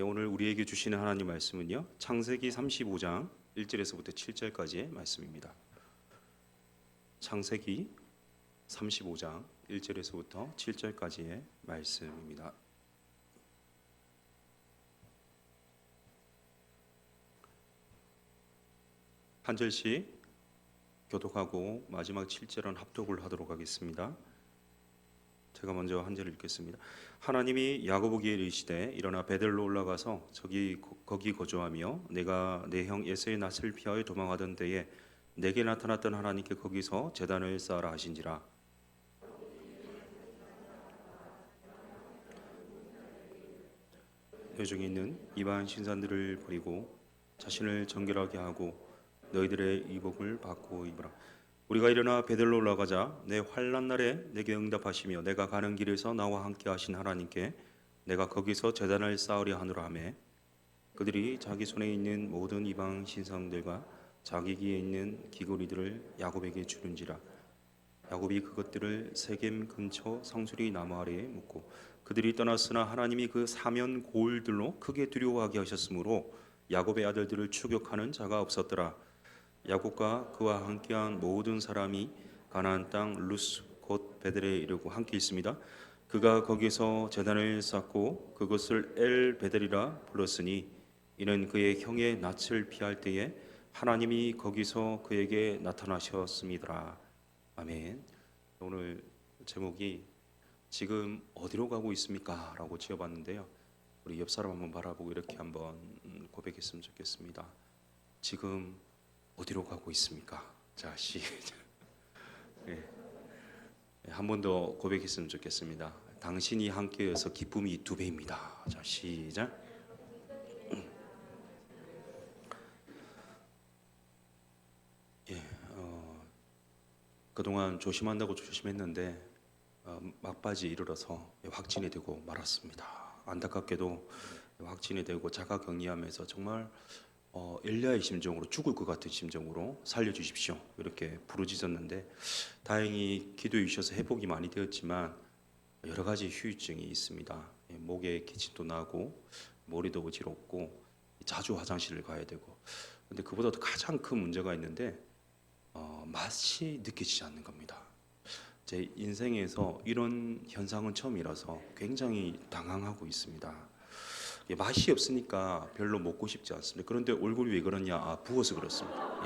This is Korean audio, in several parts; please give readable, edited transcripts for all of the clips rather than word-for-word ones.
오늘 우리에게 주시는 하나님 말씀은요. 창세기 35장 1절에서부터 7절까지의 말씀입니다. 창세기 35장 1절에서부터 7절까지의 말씀입니다. 한 절씩 교독하고 마지막 7절은 합독을 하도록 하겠습니다. 제가 먼저 한 절을 읽겠습니다. 하나님이 야고보에게 이르시되 일어나 베델로 올라가서 거기 거주하며 내가 내 형 에서의 낯을 피하여 도망하던 때에 내게 나타났던 하나님께 거기서 제단을 쌓으라 하신지라. 너 중에 있는 이방 신산들을 버리고 자신을 정결하게 하고 너희들의 의복을 바꾸어 입으라. 우리가 일어나 베델로 올라가자 내 환난 날에 내게 응답하시며 내가 가는 길에서 나와 함께 하신 하나님께 내가 거기서 제단을 쌓으려 하노라 하매 그들이 자기 손에 있는 모든 이방 신상들과 자기 귀에 있는 귀고리들을 야곱에게 주는지라. 야곱이 그것들을 세겜 근처 상수리 나무 아래에 묻고 그들이 떠났으나 하나님이 그 사면 고을들로 크게 두려워하게 하셨으므로 야곱의 아들들을 추격하는 자가 없었더라. 야곱과 그와 함께한 모든 사람이 가나안 땅 루스 곧 베델에 이르고 함께 있습니다. 그가 거기서 제단을 쌓고 그것을 엘 베델이라 불렀으니 이는 그의 형의 낯을 피할 때에 하나님이 거기서 그에게 나타나셨습니다. 아멘. 오늘 제목이 지금 어디로 가고 있습니까? 라고 지어봤는데요. 우리 옆 사람 한번 바라보고 이렇게 한번 고백했으면 좋겠습니다. 지금 어디로 가고 있습니까? 자, 시작. 네. 한 번 더 고백했으면 좋겠습니다. 당신이 함께여서 기쁨이 2배입니다. 자, 시작. 예, 그동안 조심한다고 조심했는데 막바지에 이르러서 확진이 되고 말았습니다. 안타깝게도 확진이 되고 자가격리하면서 정말 엘리야의 심정으로 죽을 것 같은 심정으로 살려주십시오 이렇게 부르짖었는데 다행히 기도해 주셔서 회복이 많이 되었지만 여러 가지 후유증이 있습니다. 목에 기침도 나고 머리도 어지럽고 자주 화장실을 가야 되고 근데 그보다도 가장 큰 문제가 있는데 맛이 느껴지지 않는 겁니다. 제 인생에서 이런 현상은 처음이라서 굉장히 당황하고 있습니다. 맛이 없으니까 별로 먹고 싶지 않습니다. 그런데 얼굴이 왜 그러냐? 부어서 그렇습니다.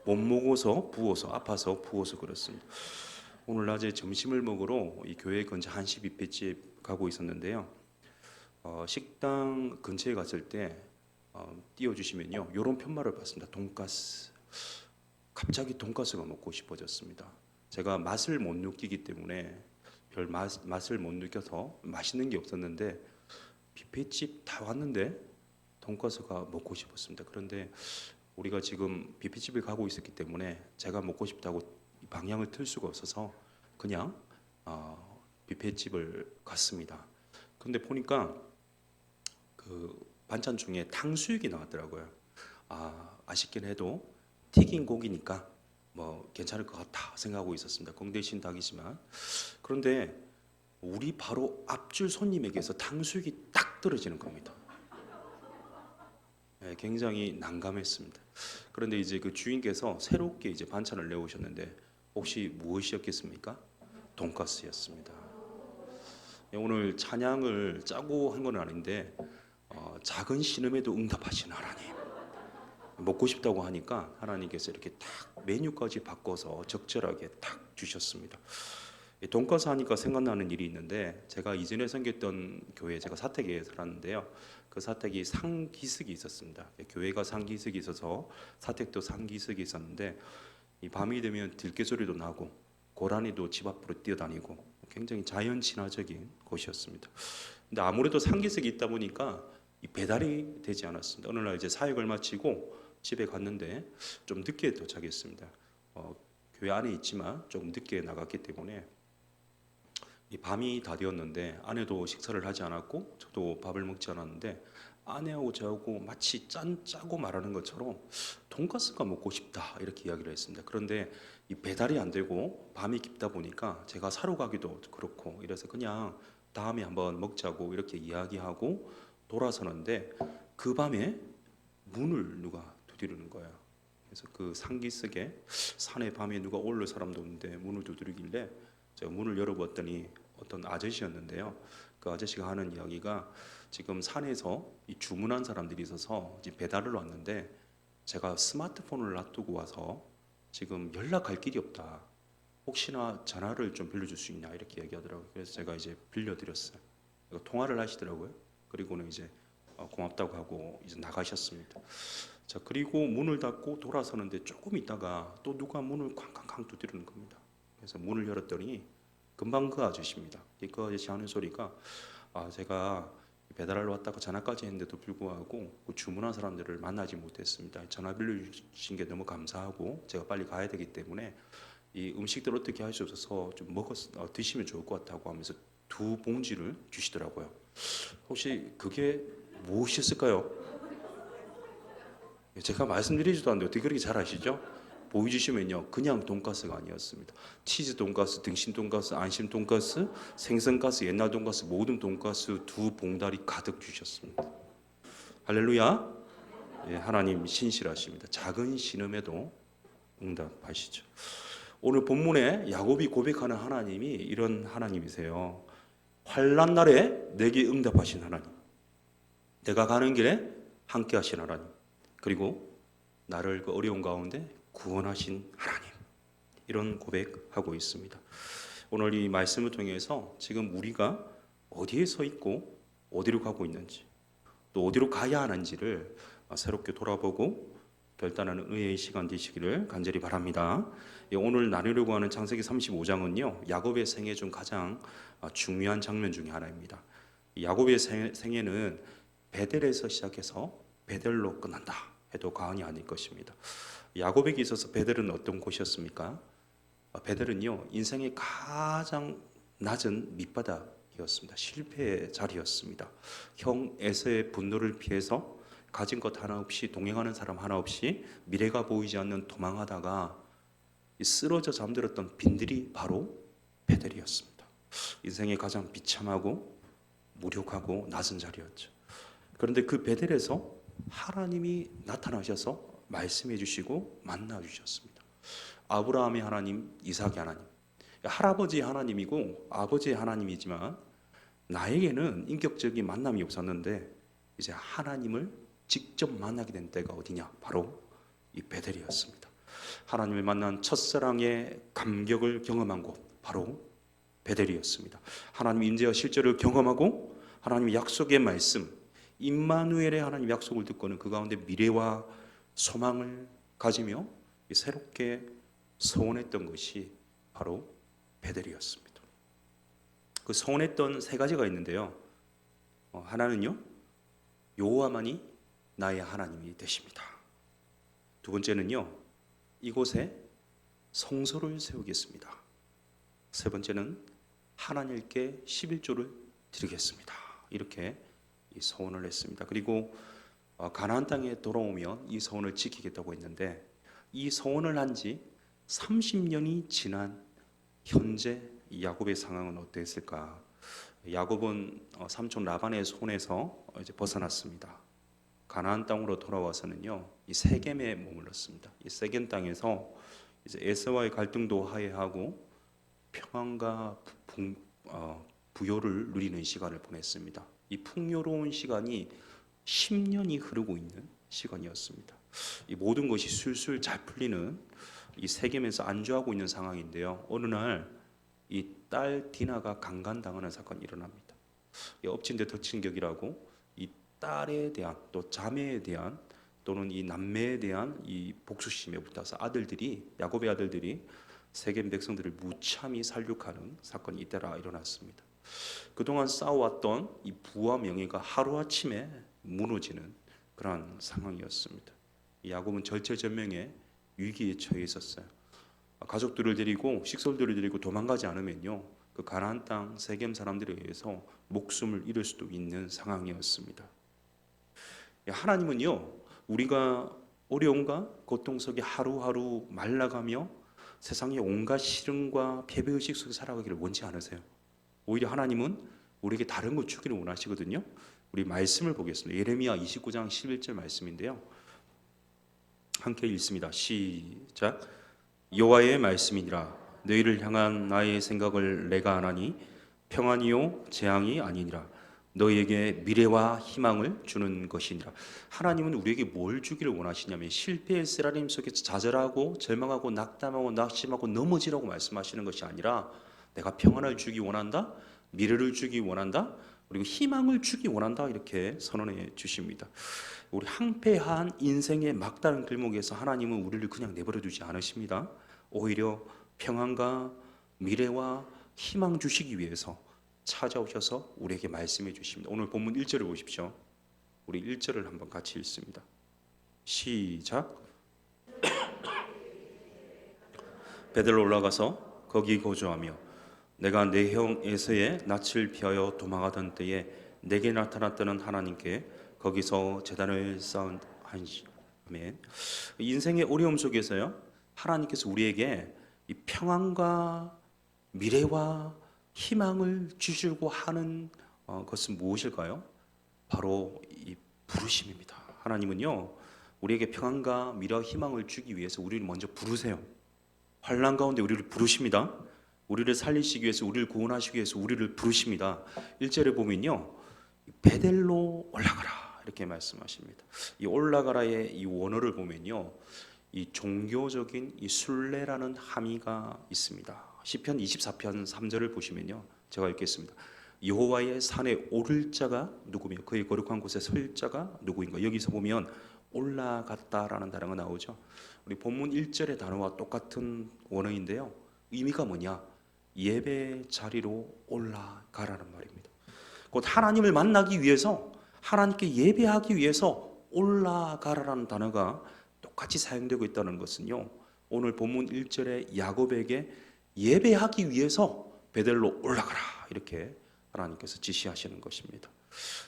못 먹어서 부어서 아파서 부어서 그렇습니다. 오늘 낮에 점심을 먹으러 이 교회 근처 한식 뷔페집 가고 있었는데요. 식당 근처에 갔을 때 띄워주시면요, 이런 편말을 봤습니다. 돈가스. 갑자기 돈가스가 먹고 싶어졌습니다. 제가 맛을 못 느끼기 때문에 별 맛을 못 느껴서 맛있는 게 없었는데 뷔페집 다 왔는데 돈가스가 먹고 싶었습니다. 그런데 우리가 지금 뷔페집에 가고 있었기 때문에 제가 먹고 싶다고 방향을 틀 수가 없어서 그냥 뷔페집을 갔습니다. 근데 보니까 그 반찬 중에 탕수육이 나왔더라고요. 아쉽긴 해도 튀긴 고기니까 뭐 괜찮을 것 같다 생각하고 있었습니다. 공대신 닭이지만. 그런데 우리 바로 앞줄 손님에게서 탕수육이 딱 떨어지는 겁니다. 네, 굉장히 난감했습니다. 그런데 이제 그 주인께서 새롭게 이제 반찬을 내오셨는데 혹시 무엇이었겠습니까? 돈가스였습니다. 네, 오늘 찬양을 짜고 한 건 아닌데 작은 신음에도 응답하신 하나님. 먹고 싶다고 하니까 하나님께서 이렇게 딱 메뉴까지 바꿔서 적절하게 딱 주셨습니다. 돈가스 하니까 생각나는 일이 있는데 제가 이전에 섬겼던 교회 제가 사택에 살았는데요. 그 사택이 상기슭이 있었습니다. 교회가 상기슭이 있어서 사택도 상기슭이 있었는데 이 밤이 되면 들개 소리도 나고 고라니도 집 앞으로 뛰어다니고 굉장히 자연 친화적인 곳이었습니다. 근데 아무래도 상기슭이 있다 보니까 이 배달이 되지 않았습니다. 어느 날 이제 사역을 마치고 집에 갔는데 좀 늦게 도착했습니다. 교회 안에 있지만 좀 늦게 나갔기 때문에 이 밤이 다 되었는데 아내도 식사를 하지 않았고 저도 밥을 먹지 않았는데 아내하고 저하고 마치 짜고 말하는 것처럼 돈가스가 먹고 싶다 이렇게 이야기를 했습니다. 그런데 이 배달이 안 되고 밤이 깊다 보니까 제가 사러 가기도 그렇고 이래서 그냥 다음에 한번 먹자고 이렇게 이야기하고 돌아서는데 그 밤에 문을 누가 두드리는 거야. 그래서 그 상기석에 산에 밤에 누가 올릴 사람도 없는데 문을 두드리길래 제가 문을 열어봤더니 어떤 아저씨였는데요. 그 아저씨가 하는 이야기가 지금 산에서 이 주문한 사람들이 있어서 이제 배달을 왔는데 제가 스마트폰을 놔두고 와서 지금 연락할 길이 없다. 혹시나 전화를 좀 빌려줄 수 있냐 이렇게 얘기하더라고요. 그래서 제가 이제 빌려드렸어요. 통화를 하시더라고요. 그리고는 이제 고맙다고 하고 이제 나가셨습니다. 자, 그리고 문을 닫고 돌아서는데 조금 있다가 또 누가 문을 쾅쾅쾅 두드리는 겁니다. 그래서 문을 열었더니 금방 그 아저씨입니다. 그 아저씨 하는 소리가 제가 배달하러 왔다가 전화까지 했는데도 불구하고 그 주문한 사람들을 만나지 못했습니다. 전화 빌려주신 게 너무 감사하고 제가 빨리 가야 되기 때문에 이 음식들 어떻게 할 수 없어서 좀 드시면 좋을 것 같다고 하면서 두 봉지를 주시더라고요. 혹시 그게 무엇이었을까요? 제가 말씀드리지도 않는데 어떻게 그렇게 잘 아시죠? 보여주시면요, 그냥 돈가스가 아니었습니다. 치즈 돈가스, 등심 돈가스, 안심 돈가스, 생선가스, 옛날 돈가스, 모든 돈가스 두 봉다리 가득 주셨습니다. 할렐루야. 예, 하나님 신실하십니다. 작은 신음에도 응답하시죠. 오늘 본문에 야곱이 고백하는 하나님이 이런 하나님이세요. 환난 날에 내게 응답하신 하나님, 내가 가는 길에 함께 하신 하나님, 그리고 나를 그 어려운 가운데 구원하신 하나님, 이런 고백하고 있습니다. 오늘 이 말씀을 통해서 지금 우리가 어디에 서 있고 어디로 가고 있는지, 또 어디로 가야 하는지를 새롭게 돌아보고 결단하는 의의 시간 되시기를 간절히 바랍니다. 오늘 나누려고 하는 창세기 35장은요, 야곱의 생애 중 가장 중요한 장면 중에 하나입니다. 야곱의 생애는 베델에서 시작해서 베델로 끝난다 해도 과언이 아닐 것입니다. 야곱에게 있어서 베델은 어떤 곳이었습니까? 베델은요, 인생의 가장 낮은 밑바닥이었습니다. 실패의 자리였습니다. 형 에서의 분노를 피해서 가진 것 하나 없이, 동행하는 사람 하나 없이 미래가 보이지 않는 도망하다가 쓰러져 잠들었던 빈들이 바로 베델이었습니다. 인생의 가장 비참하고 무력하고 낮은 자리였죠. 그런데 그 베델에서 하나님이 나타나셔서 말씀해 주시고 만나 주셨습니다. 아브라함의 하나님, 이삭의 하나님, 할아버지의 하나님이고 아버지의 하나님이지만 나에게는 인격적인 만남이 없었는데 이제 하나님을 직접 만나게 된 때가 어디냐? 바로 이 베델이었습니다. 하나님을 만난 첫사랑의 감격을 경험한 곳, 바로 베델이었습니다. 하나님의 임재와 실제를 경험하고 하나님의 약속의 말씀, 임마누엘의 하나님 약속을 듣고는 그 가운데 미래와 소망을 가지며 새롭게 소원했던 것이 바로 베델이었습니다. 그 소원했던 세 가지가 있는데요. 하나는요, 여호와만이 나의 하나님이 되십니다. 두 번째는요, 이곳에 성소를 세우겠습니다. 세 번째는 하나님께 11조를 드리겠습니다. 이렇게 이 소원을 했습니다. 그리고 가나안 땅에 돌아오면 이 소원을 지키겠다고 했는데 이 소원을 한 지 30년이 지난 현재 야곱의 상황은 어땠을까? 야곱은 삼촌 라반의 손에서 이제 벗어났습니다. 가나안 땅으로 돌아와서는요, 이 세겜에 머물렀습니다. 이 세겜 땅에서 이제 에서와의 갈등도 화해하고 평안과 부요를 누리는 시간을 보냈습니다. 이 풍요로운 시간이 10년이 흐르고 있는 시간이었습니다. 이 모든 것이 술술 잘 풀리는 이 세겜에서 안주하고 있는 상황인데요. 어느 날 이 딸 디나가 강간당하는 사건이 일어납니다. 엎친 데 덮친 격이라고 이 딸에 대한, 또 자매에 대한, 또는 이 남매에 대한 이 복수심에 붙어서 야곱의 아들들이 세겜 백성들을 무참히 살육하는 사건이 이때라 일어났습니다. 그동안 쌓아왔던 이 부와 명예가 하루아침에 무너지는 그러한 상황이었습니다. 야곱은 절체절명의 위기에 처해 있었어요. 가족들을 데리고, 식솔들을 데리고 도망가지 않으면요, 그 가나안 땅 세겜 사람들에 의해서 목숨을 잃을 수도 있는 상황이었습니다. 하나님은요, 우리가 어려움과 고통 속에 하루하루 말라가며 세상의 온갖 시름과 패배의식 속에 살아가기를 원치 않으세요. 오히려 하나님은 우리에게 다른 걸 주기를 원하시거든요. 우리 말씀을 보겠습니다. 예레미야 29장 11절 말씀인데요. 함께 읽습니다. 시작. 여호와의 말씀이니라. 너희를 향한 나의 생각을 내가 아나니 평안이요 재앙이 아니니라. 너희에게 미래와 희망을 주는 것이니라. 하나님은 우리에게 뭘 주기를 원하시냐면 실패의 쓰라림 속에서 좌절하고 절망하고 낙담하고 낙심하고 넘어지라고 말씀하시는 것이 아니라 내가 평안을 주기 원한다, 미래를 주기 원한다, 그리고 희망을 주기 원한다, 이렇게 선언해 주십니다. 우리 황폐한 인생의 막다른 길목에서 하나님은 우리를 그냥 내버려 두지 않으십니다. 오히려 평안과 미래와 희망 주시기 위해서 찾아오셔서 우리에게 말씀해 주십니다. 오늘 본문 1절을 보십시오. 우리 1절을 한번 같이 읽습니다. 시작. 베델로 올라가서 거기 거주하며 내가 내 형 에서의 낯을 피하여 도망하던 때에 내게 나타났다는 하나님께 거기서 제단을 쌓은 한시. 아멘. 인생의 어려움 속에서요, 하나님께서 우리에게 이 평안과 미래와 희망을 주시려고 하는 것은 무엇일까요? 바로 이 부르심입니다. 하나님은요, 우리에게 평안과 미래와 희망을 주기 위해서 우리를 먼저 부르세요. 환난 가운데 우리를 부르십니다. 우리를 살리시기 위해서, 우리를 구원하시기 위해서 우리를 부르십니다. 1절에 보면요, 베델로 올라가라 이렇게 말씀하십니다. 이 올라가라의 이 원어를 보면요, 이 종교적인 이 순례라는 함의가 있습니다. 시편 24편 3절을 보시면요, 제가 읽겠습니다. 여호와의 산에 오를 자가 누구며 그의 거룩한 곳에 설 자가 누구인가. 여기서 보면 올라갔다라는 단어가 나오죠. 우리 본문 1절의 단어와 똑같은 원어인데요, 의미가 뭐냐? 예배 자리로 올라가라는 말입니다. 곧 하나님을 만나기 위해서, 하나님께 예배하기 위해서 올라가라는 단어가 똑같이 사용되고 있다는 것은요, 오늘 본문 1절에 야곱에게 예배하기 위해서 베델로 올라가라 이렇게 하나님께서 지시하시는 것입니다.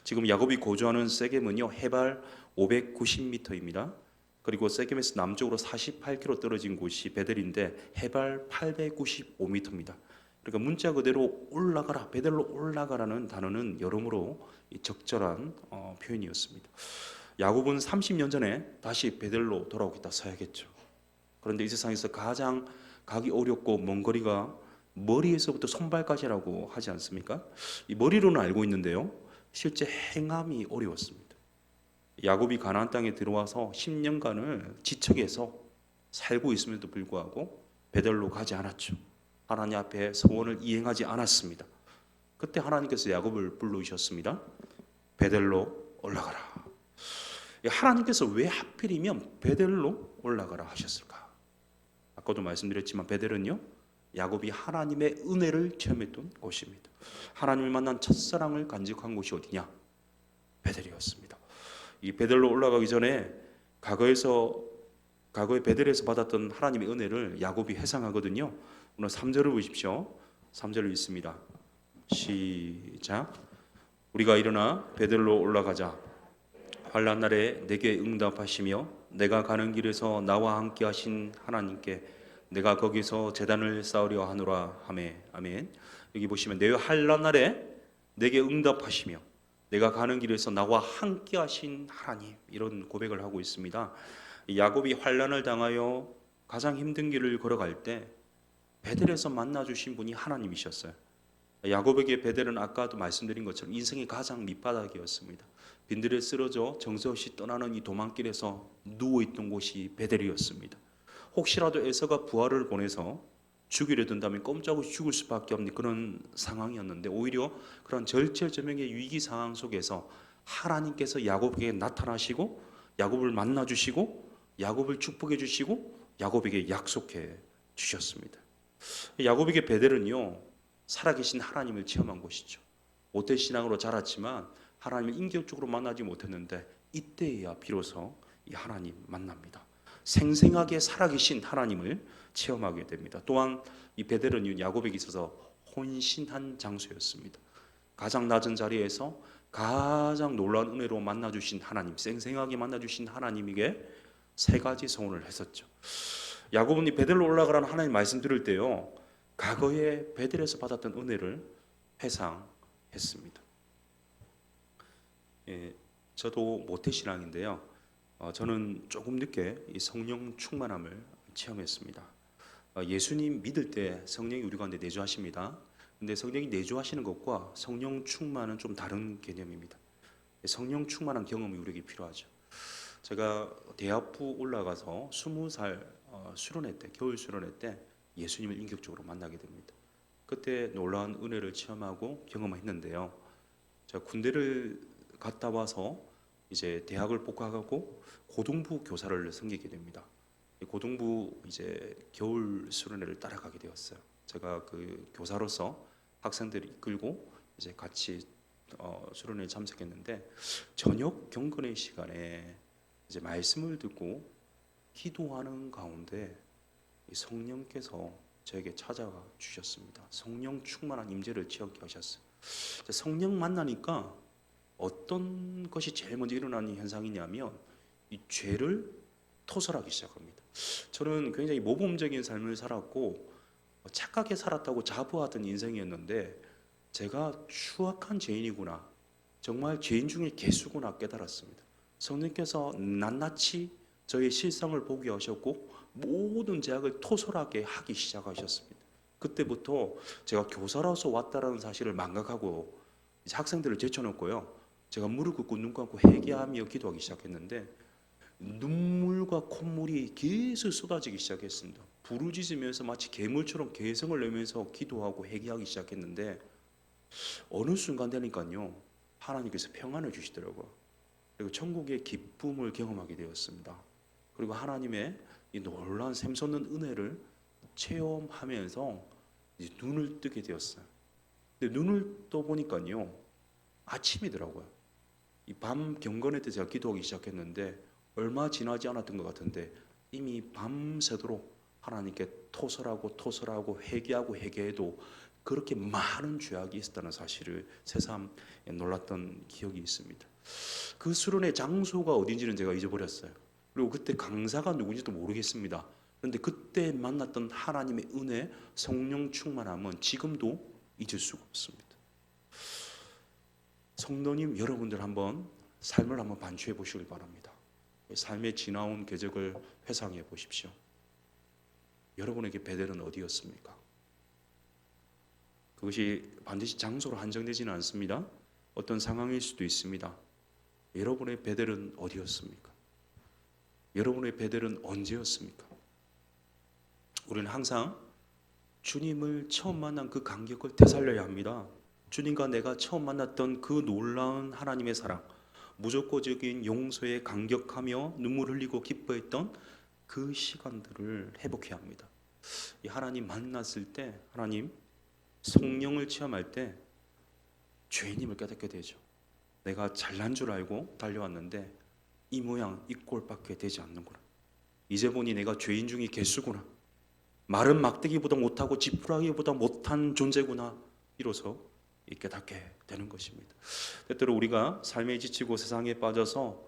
지금 야곱이 거주하는 세겜은요, 해발 590m입니다. 그리고 세겜에서 남쪽으로 48km 떨어진 곳이 베델인데 해발 895m입니다. 그러니까 문자 그대로 올라가라, 베델로 올라가라는 단어는 여러모로 적절한 표현이었습니다. 야곱은 30년 전에 다시 베델로 돌아오겠다 써야겠죠. 그런데 이 세상에서 가장 가기 어렵고 먼 거리가 머리에서부터 손발까지라고 하지 않습니까? 이 머리로는 알고 있는데요, 실제 행함이 어려웠습니다. 야곱이 가나안 땅에 들어와서 10년간을 지척에서 살고 있음에도 불구하고 베델로 가지 않았죠. 하나님 앞에 서원을 이행하지 않았습니다. 그때 하나님께서 야곱을 불러주셨습니다. 베델로 올라가라. 하나님께서 왜 하필이면 베델로 올라가라 하셨을까? 아까도 말씀드렸지만 베델은요, 야곱이 하나님의 은혜를 체험했던 곳입니다. 하나님을 만난 첫사랑을 간직한 곳이 어디냐? 베델이었습니다. 이 베델로 올라가기 전에 과거에 베델에서 받았던 하나님의 은혜를 야곱이 회상하거든요. 오늘 3절을 보십시오. 3절을 읽습니다. 시작. 우리가 일어나 베델로 올라가자. 환난 날에 내게 응답하시며 내가 가는 길에서 나와 함께 하신 하나님께 내가 거기서 제단을 쌓으려 하노라 하매. 아멘. 여기 보시면 내 환난 날에 내게 응답하시며 내가 가는 길에서 나와 함께 하신 하나님, 이런 고백을 하고 있습니다. 야곱이 환난을 당하여 가장 힘든 길을 걸어갈 때 베델에서 만나주신 분이 하나님이셨어요. 야곱에게 베델은 아까도 말씀드린 것처럼 인생의 가장 밑바닥이었습니다. 빈들에 쓰러져 정서없이 떠나는 이 도망길에서 누워있던 곳이 베델이었습니다. 혹시라도 에서가 부하를 보내서 죽이려 든다면 꼼짝없이 죽을 수밖에 없는 그런 상황이었는데, 오히려 그런 절체절명의 위기 상황 속에서 하나님께서 야곱에게 나타나시고 야곱을 만나주시고 야곱을 축복해 주시고 야곱에게 약속해 주셨습니다. 야곱에게 베델은요, 살아계신 하나님을 체험한 곳이죠. 모태 신앙으로 자랐지만 하나님을 인격적으로 만나지 못했는데 이때야 비로소 이 하나님 만납니다. 생생하게 살아계신 하나님을 체험하게 됩니다. 또한 이 베델은 야곱에게 있어서 혼신한 장소였습니다. 가장 낮은 자리에서 가장 놀라운 은혜로 만나주신 하나님, 생생하게 만나주신 하나님에게 세 가지 소원을 했었죠. 야곱은 이 베델로 올라가라는 하나님 말씀 들을 때요, 과거에 베델에서 받았던 은혜를 회상했습니다. 예, 저도 모태신앙인데요. 저는 조금 늦게 이 성령 충만함을 체험했습니다. 예수님 믿을 때 성령이 우리 가운데 내주하십니다. 근데 성령이 내주하시는 것과 성령 충만은 좀 다른 개념입니다. 성령 충만한 경험이 우리에게 필요하죠. 제가 대학부 올라가서 20살 수련회 때, 겨울 수련회 때 예수님을 인격적으로 만나게 됩니다. 그때 놀라운 은혜를 체험하고 경험했는데요. 제가 군대를 갔다 와서 이제 대학을 복학하고 고등부 교사를 섬기게 됩니다. 고등부 이제 겨울 수련회를 따라가게 되었어요. 제가 그 교사로서 학생들을 이끌고 이제 같이 수련회에 참석했는데 저녁 경건의 시간에 이제 말씀을 듣고 기도하는 가운데 이 성령께서 저에게 찾아와 주셨습니다. 성령 충만한 임재를 체험케 하셨어요. 성령 만나니까 어떤 것이 제일 먼저 일어나는 현상이냐면 이 죄를 토설하기 시작합니다. 저는 굉장히 모범적인 삶을 살았고 착하게 살았다고 자부하던 인생이었는데 제가 추악한 죄인이구나, 정말 죄인 중에 개수구나 깨달았습니다. 성령께서 낱낱이 저의 실상을 보게 하셨고 모든 죄악을 토설하게 하기 시작하셨습니다. 그때부터 제가 교사로서 왔다라는 사실을 망각하고 이제 학생들을 제쳐놓고요, 제가 무릎 꿇고 눈 감고 회개하며 기도하기 시작했는데 눈물과 콧물이 계속 쏟아지기 시작했습니다. 부르짖으면서 마치 괴물처럼 개성을 내면서 기도하고 회개하기 시작했는데 어느 순간 되니까요, 하나님께서 평안을 주시더라고요. 그리고 천국의 기쁨을 경험하게 되었습니다. 그리고 하나님의 이 놀라운 샘솟는 은혜를 체험하면서 이제 눈을 뜨게 되었어요. 근데 눈을 떠 보니까요, 아침이더라고요. 이 밤 경건회 때 제가 기도하기 시작했는데 얼마 지나지 않았던 것 같은데 이미 밤새도록 하나님께 토설하고 회개하고 회개해도 그렇게 많은 죄악이 있었다는 사실을 새삼 놀랐던 기억이 있습니다. 그 수련의 장소가 어딘지는 제가 잊어버렸어요. 그리고 그때 강사가 누군지도 모르겠습니다. 그런데 그때 만났던 하나님의 은혜, 성령 충만함은 지금도 잊을 수가 없습니다. 성도님 여러분들 한번 삶을 한번 반추해 보시길 바랍니다. 삶의 지나온 궤적을 회상해 보십시오. 여러분에게 베델은 어디였습니까? 그것이 반드시 장소로 한정되지는 않습니다. 어떤 상황일 수도 있습니다. 여러분의 베델은 어디였습니까? 여러분의 베델은 언제였습니까? 우리는 항상 주님을 처음 만난 그 감격을 되살려야 합니다. 주님과 내가 처음 만났던 그 놀라운 하나님의 사랑, 무조건적인 용서에 감격하며 눈물 흘리고 기뻐했던 그 시간들을 회복해야 합니다. 이 하나님 만났을 때, 하나님 성령을 체험할 때 죄인임을 깨닫게 되죠. 내가 잘난 줄 알고 달려왔는데 이 모양 이 꼴밖에 되지 않는구나. 이제 보니 내가 죄인 중에 개수구나. 마른 막대기보다 못하고 지푸라기보다 못한 존재구나. 이로써 깨닫게 되는 것입니다. 때때로 우리가 삶에 지치고 세상에 빠져서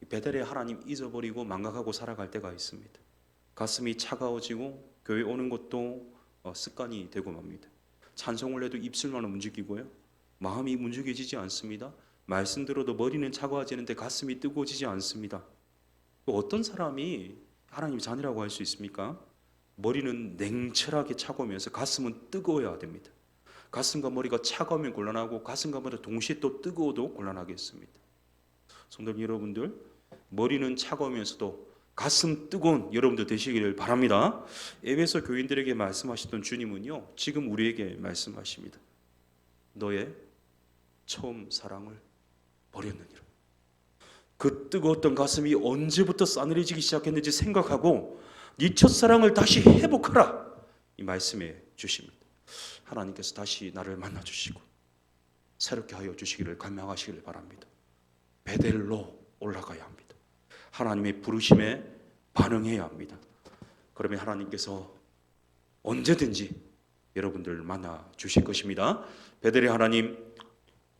베델의 하나님 잊어버리고 망각하고 살아갈 때가 있습니다. 가슴이 차가워지고 교회 오는 것도 습관이 되고 맙니다. 찬송을 해도 입술만 움직이고요, 마음이 움직여지지 않습니다. 말씀 들어도 머리는 차가워지는데 가슴이 뜨거워지지 않습니다. 어떤 사람이 하나님 자녀라고 할 수 있습니까? 머리는 냉철하게 차가우면서 가슴은 뜨거워야 됩니다. 가슴과 머리가 차가우면 곤란하고 가슴과 머리가 동시에 또 뜨거워도 곤란하겠습니다. 성도 여러분들, 머리는 차가우면서도 가슴 뜨거운 여러분들 되시기를 바랍니다. 에베소 교인들에게 말씀하시던 주님은요, 지금 우리에게 말씀하십니다. 너의 처음 사랑을 버렸느니라. 그 뜨거웠던 가슴이 언제부터 싸늘해지기 시작했는지 생각하고 네 첫사랑을 다시 회복하라, 이 말씀해 주십니다. 하나님께서 다시 나를 만나주시고 새롭게 하여 주시기를 간망하시기를 바랍니다. 베델로 올라가야 합니다. 하나님의 부르심에 반응해야 합니다. 그러면 하나님께서 언제든지 여러분들을 만나 주실 것입니다. 베델의 하나님,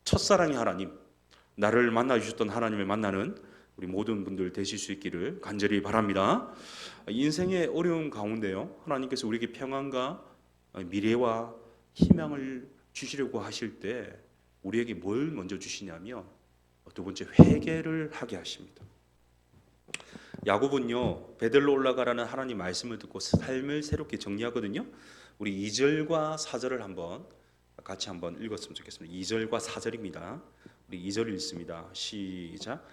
첫사랑의 하나님, 나를 만나 주셨던 하나님을 만나는 우리 모든 분들 되실 수 있기를 간절히 바랍니다. 인생의 어려움 가운데요, 하나님께서 우리에게 평안과 미래와 희망을 주시려고 하실 때 우리에게 뭘 먼저 주시냐면 두 번째 회개를 하게 하십니다. 야곱은요 베델로 올라가라는 하나님 말씀을 듣고 삶을 새롭게 정리하거든요. 우리 2절과 4절을 같이 한번 읽었으면 좋겠습니다. 2절과 4절입니다. 우리 2절 읽습니다. 시작.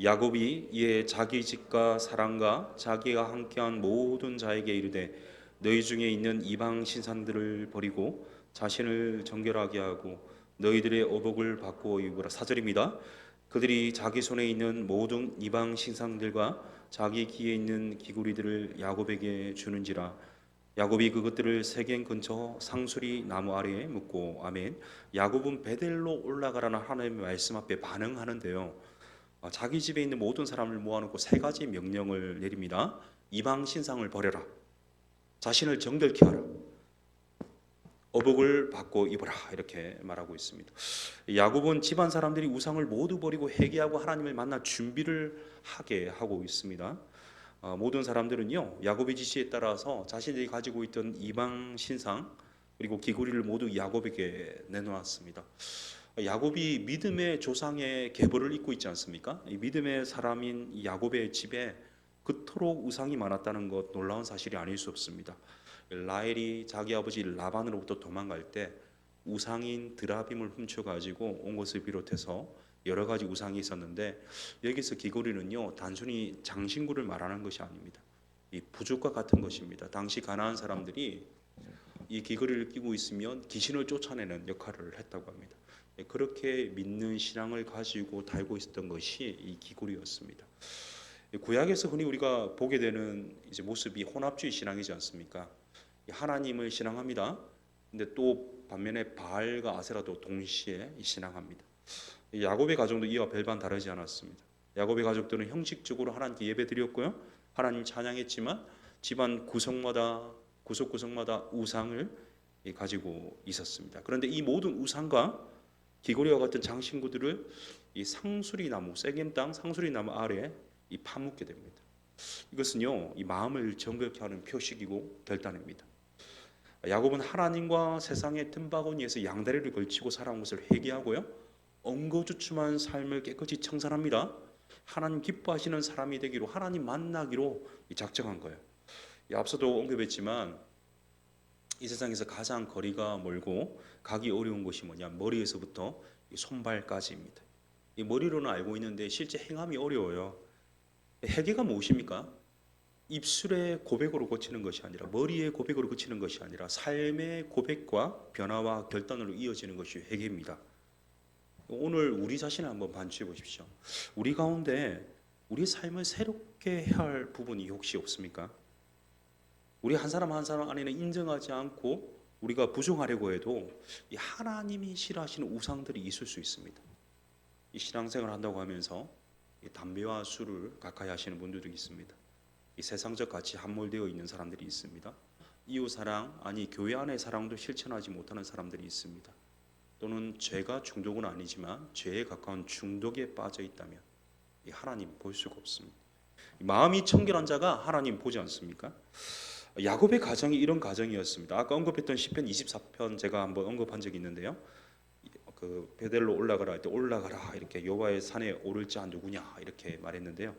야곱이 이에 자기 집과 사랑과 자기가 함께한 모든 자에게 이르되 너희 중에 있는 이방 신상들을 버리고 자신을 정결하게 하고 너희들의 어복을 바꾸어 입으라. 4절입니다. 그들이 자기 손에 있는 모든 이방 신상들과 자기 귀에 있는 기구리들을 야곱에게 주는지라. 야곱이 그것들을 세겜 근처 상수리 나무 아래에 묻고. 아멘. 야곱은 베델로 올라가라는 하나님의 말씀 앞에 반응하는데요. 자기 집에 있는 모든 사람을 모아놓고 세 가지 명령을 내립니다. 이방 신상을 버려라. 자신을 정결케 하라. 어복을 받고 입으라. 이렇게 말하고 있습니다. 야곱은 집안 사람들이 우상을 모두 버리고 회개하고 하나님을 만날 준비를 하게 하고 있습니다. 모든 사람들은요 야곱의 지시에 따라서 자신들이 가지고 있던 이방 신상 그리고 기구리를 모두 야곱에게 내놓았습니다. 야곱이 믿음의 조상의 계보를 잇고 있지 않습니까? 이 믿음의 사람인 야곱의 집에 그토록 우상이 많았다는 것 놀라운 사실이 아닐 수 없습니다. 라헬이 자기 아버지 라반으로부터 도망갈 때 우상인 드라빔을 훔쳐가지고 온 것을 비롯해서 여러 가지 우상이 있었는데 여기서 기구리는요 단순히 장신구를 말하는 것이 아닙니다. 이 부족과 같은 것입니다. 당시 가나안 사람들이 이 기구리를 끼고 있으면 귀신을 쫓아내는 역할을 했다고 합니다. 그렇게 믿는 신앙을 가지고 달고 있었던 것이 이 기구리였습니다. 구약에서 흔히 우리가 보게 되는 이제 모습이 혼합주의 신앙이지 않습니까? 하나님을 신앙합니다. 근데 또 반면에 바알과 아세라도 동시에 신앙합니다. 야곱의 가정도 이와 별반 다르지 않았습니다. 야곱의 가족들은 형식적으로 하나님께 예배드렸고요. 하나님 찬양했지만 집안 구석구석마다 우상을 가지고 있었습니다. 그런데 이 모든 우상과 기고리와 같은 장신구들을 이 상수리 나무, 세겜 땅 상수리 나무 아래 이 파묻게 됩니다. 이것은요, 이 마음을 정결케 하는 표식이고 결단입니다. 야곱은 하나님과 세상의 틈바구니에서 양다리를 걸치고 살아온 것을 회개하고요, 엉거주춤한 삶을 깨끗이 청산합니다. 하나님 기뻐하시는 사람이 되기로 하나님 만나기로 작정한 거예요. 앞서도 언급했지만 이 세상에서 가장 거리가 멀고 가기 어려운 것이 뭐냐 머리에서부터 손발까지입니다. 이 머리로는 알고 있는데 실제 행함이 어려워요. 회개가 무엇입니까? 입술의 고백으로 고치는 것이 아니라 머리의 고백으로 고치는 것이 아니라 삶의 고백과 변화와 결단으로 이어지는 것이 회개입니다. 오늘 우리 자신을 한번 반추해 보십시오. 우리 가운데 우리 삶을 새롭게 해야 할 부분이 혹시 없습니까? 우리 한 사람 한 사람 안에는 인정하지 않고 우리가 부정하려고 해도 이 하나님이 싫어하시는 우상들이 있을 수 있습니다. 이 신앙생활을 한다고 하면서 이 담배와 술을 가까이 하시는 분들도 있습니다. 이 세상적 가치에 함몰되어 있는 사람들이 있습니다. 이웃사랑 아니 교회 안의 사랑도 실천하지 못하는 사람들이 있습니다. 또는 죄가 중독은 아니지만 죄에 가까운 중독에 빠져 있다면 이 하나님 볼 수가 없습니다. 마음이 청결한 자가 하나님 보지 않습니까? 야곱의 가정이 이런 가정이었습니다. 아까 언급했던 시편 24편 제가 한번 언급한 적이 있는데요. 그 베델로 올라가라 할 때 올라가라 이렇게 여호와의 산에 오를 자 누구냐 이렇게 말했는데요.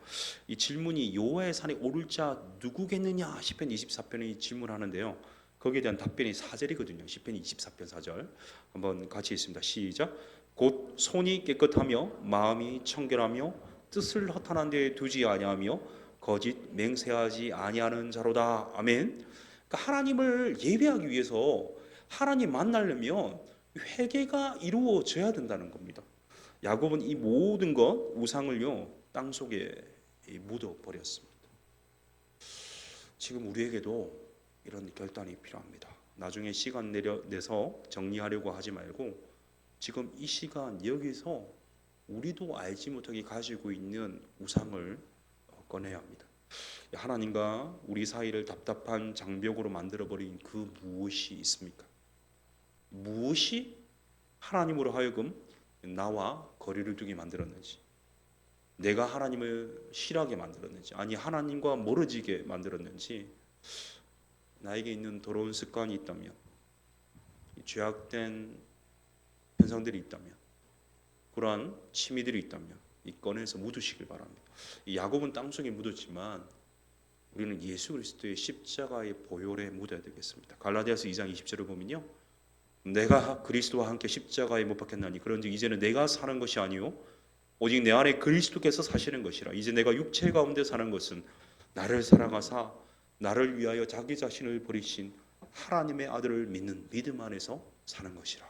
이 질문이 여호와의 산에 오를 자 누구겠느냐 시편 24편이 질문하는데요. 거기에 대한 답변이 4절이거든요. 시편 24편 4절 한번 같이 읽습니다. 시작. 곧 손이 깨끗하며 마음이 청결하며 뜻을 허탄한 데에 두지 아니하며 거짓 맹세하지 아니하는 자로다. 아멘. 그러니까 하나님을 예배하기 위해서 하나님 만나려면 회개가 이루어져야 된다는 겁니다. 야곱은 이 모든 것 우상을요 땅 속에 묻어 버렸습니다. 지금 우리에게도 이런 결단이 필요합니다. 나중에 시간 내서 정리하려고 하지 말고 지금 이 시간 여기서 우리도 알지 못하게 가지고 있는 우상을 꺼내야 합니다. 하나님과 우리 사이를 답답한 장벽으로 만들어버린 그 무엇이 있습니까? 무엇이 하나님으로 하여금 나와 거리를 두게 만들었는지, 내가 하나님을 싫어하게 만들었는지, 아니 하나님과 멀어지게 만들었는지, 나에게 있는 더러운 습관이 있다면, 죄악된 현상들이 있다면 그러한 취미들이 있다면 이 꺼내서 묻으시길 바랍니다. 이 야곱은 땅속에 묻었지만 우리는 예수 그리스도의 십자가의 보혈에 묻어야 되겠습니다. 갈라디아서 2장 20절을 보면요, 내가 그리스도와 함께 십자가에 못 박혔나니 그런즉 이제는 내가 사는 것이 아니요 오직 내 안에 그리스도께서 사시는 것이라. 이제 내가 육체 가운데 사는 것은 나를 사랑하사 나를 위하여 자기 자신을 버리신 하나님의 아들을 믿는 믿음 안에서 사는 것이라.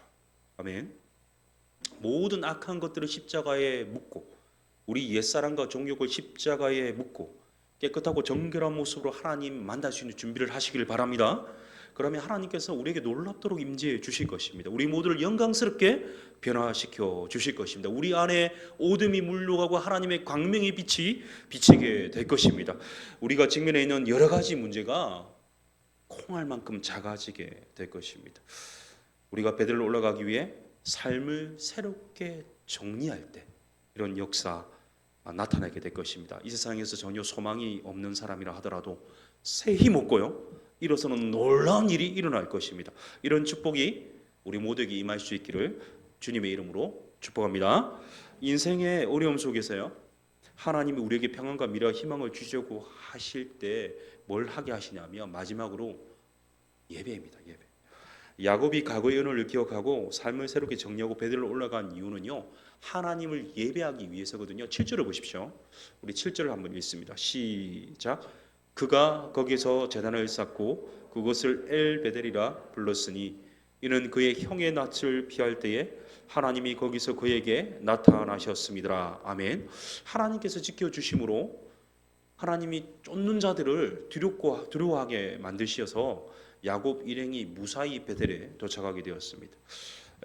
아멘. 모든 악한 것들을 십자가에 묻고 우리 옛사람과 정욕을 십자가에 묻고 깨끗하고 정결한 모습으로 하나님 만날 수 있는 준비를 하시길 바랍니다. 그러면 하나님께서 우리에게 놀랍도록 임재해 주실 것입니다. 우리 모두를 영광스럽게 변화시켜 주실 것입니다. 우리 안에 어둠이 물러가고 하나님의 광명의 빛이 비치게 될 것입니다. 우리가 직면해 있는 여러 가지 문제가 콩알만큼 작아지게 될 것입니다. 우리가 베들로 올라가기 위해 삶을 새롭게 정리할 때 이런 역사 나타나게 될 것입니다. 이 세상에서 전혀 소망이 없는 사람이라 하더라도 새 힘 얻고요, 일어서는 놀라운 일이 일어날 것입니다. 이런 축복이 우리 모두에게 임할 수 있기를 주님의 이름으로 축복합니다. 인생의 어려움 속에서요, 하나님이 우리에게 평안과 미래와 희망을 주려고 하실 때 뭘 하게 하시냐면 마지막으로 예배입니다. 예배. 야곱이 과거의 언어를 기억하고 삶을 새롭게 정리하고 베들로 올라간 이유는요, 하나님을 예배하기 위해서거든요. 7절을 보십시오. 우리 7절을 한번 읽습니다. 시작. 그가 거기서 제단을 쌓고 그것을 엘베델이라 불렀으니 이는 그의 형의 낯을 피할 때에 하나님이 거기서 그에게 나타나셨습니다. 아멘. 하나님께서 지켜주심으로 하나님이 쫓는 자들을 두려워하게 만드셔서 야곱 일행이 무사히 베델에 도착하게 되었습니다.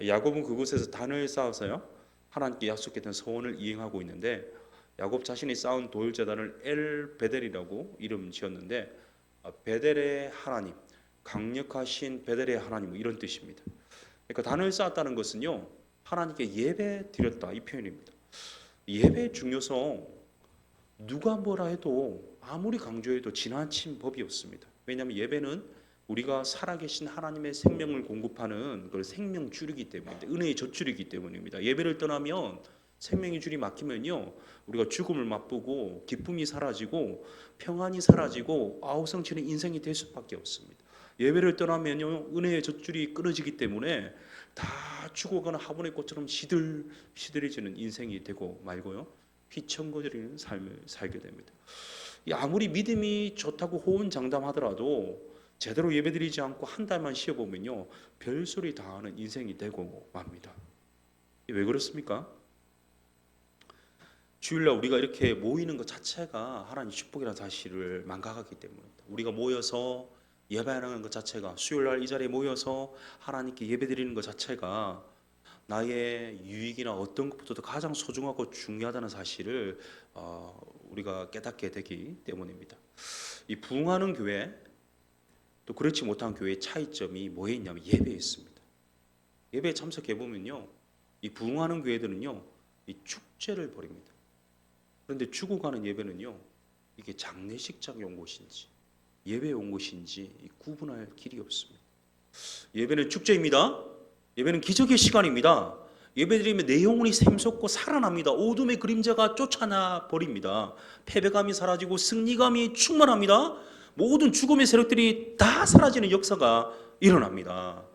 야곱은 그곳에서 단을 쌓아서요, 하나님께 약속했던 서원을 이행하고 있는데 야곱 자신이 쌓은 돌 제단을 엘 베델이라고 이름 지었는데 베델의 하나님, 강력하신 베델의 하나님, 이런 뜻입니다. 그러니까 단을 쌓았다는 것은요, 하나님께 예배 드렸다, 이 표현입니다. 예배의 중요성 누가 뭐라 해도 아무리 강조해도 지나친 법이 없습니다. 왜냐하면 예배는 우리가 살아계신 하나님의 생명을 공급하는 그걸 생명줄이기 때문입니다. 은혜의 젖줄이기 때문입니다. 예배를 떠나면 생명의 줄이 막히면요, 우리가 죽음을 맛보고 기쁨이 사라지고 평안이 사라지고 아우성치는 인생이 될 수밖에 없습니다. 예배를 떠나면요, 은혜의 젖줄이 끊어지기 때문에 다 죽어가는 화분의 꽃처럼 시들시들해지는 인생이 되고 말고요, 휘청거리는 삶을 살게 됩니다. 아무리 믿음이 좋다고 호언장담하더라도 제대로 예배드리지 않고 한 달만 쉬어보면요, 별소리 다 하는 인생이 되고 맙니다. 왜 그렇습니까? 주일날 우리가 이렇게 모이는 것 자체가 하나님 축복이라는 사실을 망각하기 때문입니다. 우리가 모여서 예배하는 것 자체가, 수요일날 이 자리에 모여서 하나님께 예배드리는 것 자체가 나의 유익이나 어떤 것보다도 가장 소중하고 중요하다는 사실을 우리가 깨닫게 되기 때문입니다. 이 부흥하는 교회, 또 그렇지 못한 교회의 차이점이 뭐에 있냐면 예배에 있습니다. 예배에 참석해 보면요, 이 부흥하는 교회들은요, 이 축제를 벌입니다. 그런데 죽어가는 예배는요, 이게 장례식장에 온 곳인지 예배에 온 곳인지 구분할 길이 없습니다. 예배는 축제입니다. 예배는 기적의 시간입니다. 예배드리면 내 영혼이 샘솟고 살아납니다. 어둠의 그림자가 쫓아나 버립니다. 패배감이 사라지고 승리감이 충만합니다. 모든 죽음의 세력들이 다 사라지는 역사가 일어납니다.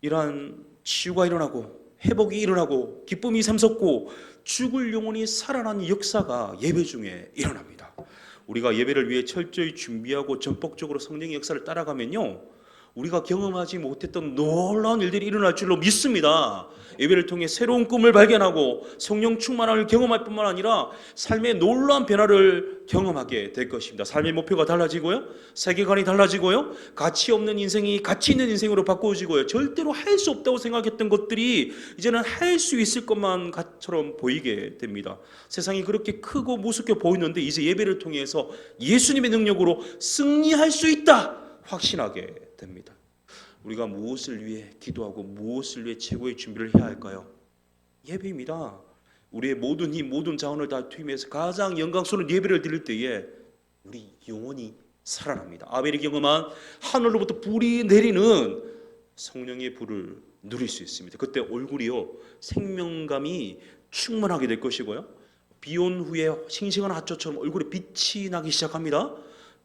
이러한 치유가 일어나고 회복이 일어나고 기쁨이 샘솟고 죽을 영혼이 살아나는 역사가 예배 중에 일어납니다. 우리가 예배를 위해 철저히 준비하고 전폭적으로 성령의 역사를 따라가면요, 우리가 경험하지 못했던 놀라운 일들이 일어날 줄로 믿습니다. 예배를 통해 새로운 꿈을 발견하고 성령 충만함을 경험할 뿐만 아니라 삶의 놀라운 변화를 경험하게 될 것입니다. 삶의 목표가 달라지고요, 세계관이 달라지고요, 가치 없는 인생이 가치 있는 인생으로 바꾸어지고요, 절대로 할 수 없다고 생각했던 것들이 이제는 할 수 있을 것만처럼 보이게 됩니다. 세상이 그렇게 크고 무섭게 보이는데 이제 예배를 통해서 예수님의 능력으로 승리할 수 있다 확신하게 됩니다. 우리가 무엇을 위해 기도하고 무엇을 위해 최고의 준비를 해야 할까요? 예배입니다. 우리의 모든 힘, 모든 자원을 다 투입해서 가장 영광스러운 예배를 드릴 때에 우리 영혼이 살아납니다. 아벨이 경험한 하늘로부터 불이 내리는 성령의 불을 누릴 수 있습니다. 그때 얼굴이요 생명감이 충만하게 될 것이고요. 비온 후에 싱싱한 핫초처럼 얼굴에 빛이 나기 시작합니다.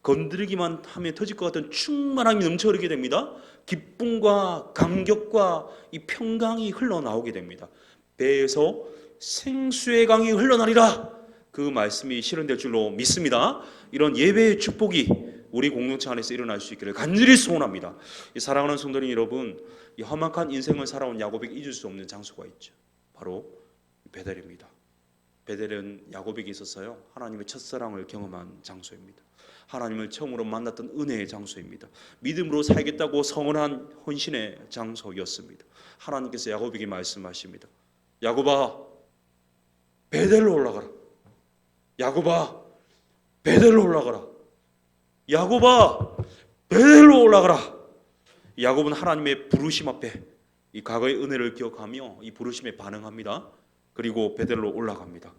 건드리기만 하면 터질 것 같은 충만함이 넘쳐흐르게 됩니다. 기쁨과 감격과 이 평강이 흘러나오게 됩니다. 배에서 생수의 강이 흘러나리라, 그 말씀이 실현될 줄로 믿습니다. 이런 예배의 축복이 우리 공동체 안에서 일어날 수 있기를 간절히 소원합니다. 사랑하는 성도님 여러분, 이 험악한 인생을 살아온 야곱에게 잊을 수 없는 장소가 있죠. 바로 베델입니다. 베델은 야곱에게 있어서요 하나님의 첫사랑을 경험한 장소입니다. 하나님을 처음으로 만났던 은혜의 장소입니다. 믿음으로 살겠다고 성언한 헌신의 장소였습니다. 하나님께서 야곱에게 말씀하십니다. 야곱아, 베델로 올라가라. 야곱아, 베델로 올라가라. 야곱아, 베델로 올라가라. 야곱은 하나님의 부르심 앞에 이 과거의 은혜를 기억하며 이 부르심에 반응합니다. 그리고 베델로 올라갑니다.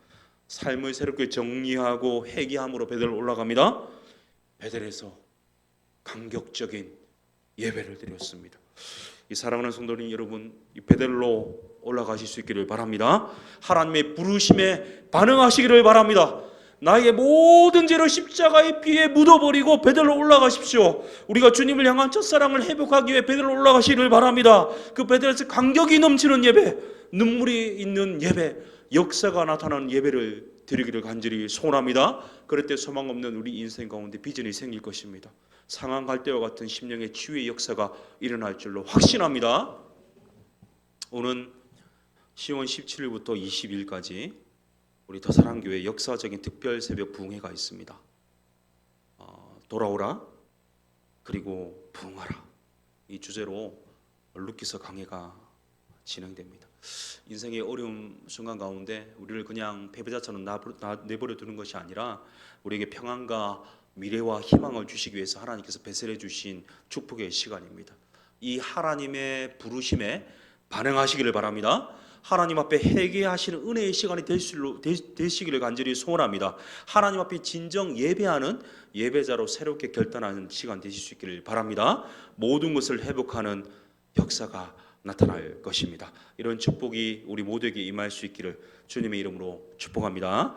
삶을 새롭게 정리하고 회개함으로 베델로 올라갑니다. 베델에서 감격적인 예배를 드렸습니다. 이 사랑하는 성도님 여러분, 이 베델로 올라가실 수 있기를 바랍니다. 하나님의 부르심에 반응하시기를 바랍니다. 나의 모든 죄를 십자가의 피에 묻어버리고 베델로 올라가십시오. 우리가 주님을 향한 첫사랑을 회복하기 위해 베델로 올라가시기를 바랍니다. 그 베델에서 감격이 넘치는 예배, 눈물이 있는 예배, 역사가 나타나는 예배를 드리기를 간절히 소원합니다. 그럴 때 소망 없는 우리 인생 가운데 비전이 생길 것입니다. 상한 갈대와 같은 심령의 치유의 역사가 일어날 줄로 확신합니다. 오는 10월 17일부터 20일까지 우리 더사랑교회 역사적인 특별 새벽 부흥회가 있습니다. 돌아오라 그리고 부흥하라, 이 주제로 루키서 강해가 진행됩니다. 인생의 어려운 순간 가운데 우리를 그냥 패배자처럼 내버려 두는 것이 아니라 우리에게 평안과 미래와 희망을 주시기 위해서 하나님께서 배설해 주신 축복의 시간입니다. 이 하나님의 부르심에 반응하시기를 바랍니다. 하나님 앞에 회개하시는 은혜의 시간이 되시기를 간절히 소원합니다. 하나님 앞에 진정 예배하는 예배자로 새롭게 결단하는 시간 되실 수 있기를 바랍니다. 모든 것을 회복하는 역사가 나타날 것입니다. 이런 축복이 우리 모두에게 임할 수 있기를 주님의 이름으로 축복합니다.